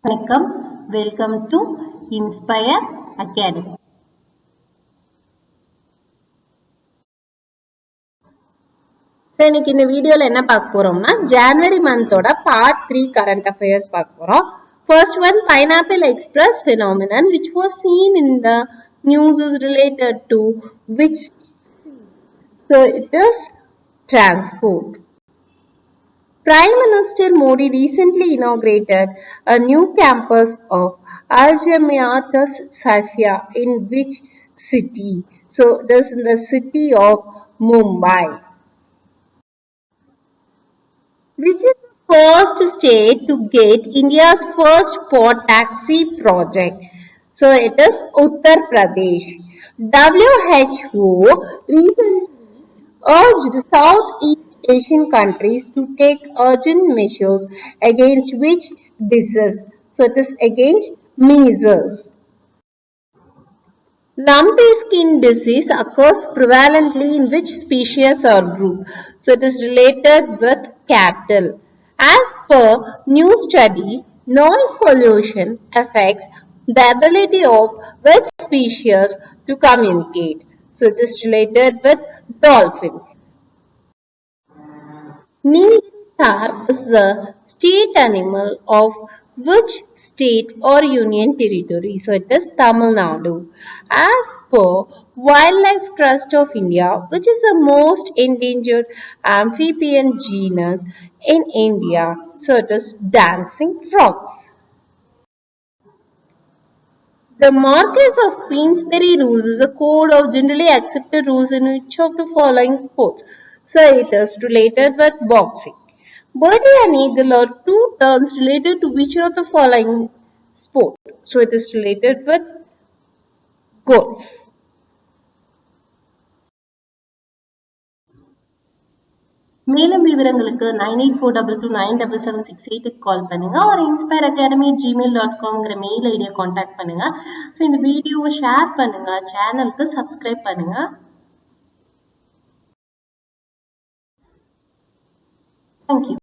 வணக்கம், welcome to inspire academy. இன்னைக்கு இந்த வீடியோல என்ன பார்க்க போறோம்னா ஜனவரி மந்தோட பார்ட் 3 கரண்ட் அஃபேர்ஸ் பார்க்க போறோம். First one, pineapple express phenomenon which was seen in the news is related to which? So it is transport. Prime Minister Modi recently inaugurated a new campus of Al-Jamiat Safia in which city? So this is in the city of Mumbai. Which is the first state to get India's first port taxi project? So it is Uttar Pradesh. WHO recently urged Southeast Asian countries to take urgent measures against which disease? So it is against measles. Lumpy skin disease occurs prevalently in which species or group? So it is related with cattle. As per new study, noise pollution affects the ability of which species to communicate? So it is related with dolphins. Nilgiris is the state animal of which state or union territory? So it is Tamil Nadu. As per Wildlife Trust of India, which is the most endangered amphibian genus in India? So it is dancing frogs. The Marquess of Queensberry rules is a code of generally accepted rules in which of the following sports? So it is related with boxing. Birdie and eagle are two terms related to which of the following sport? So it is related with golf. மேலும் விவரங்களுக்கு 9842297768 கால் பண்ணுங்க or inspireacadamii@gmail.com mail ஐடியை contact பண்ணுங்க. So இந்த வீடியோவை share பண்ணுங்க, சேனலுக்கு subscribe பண்ணுங்க. தேங்க்யூ.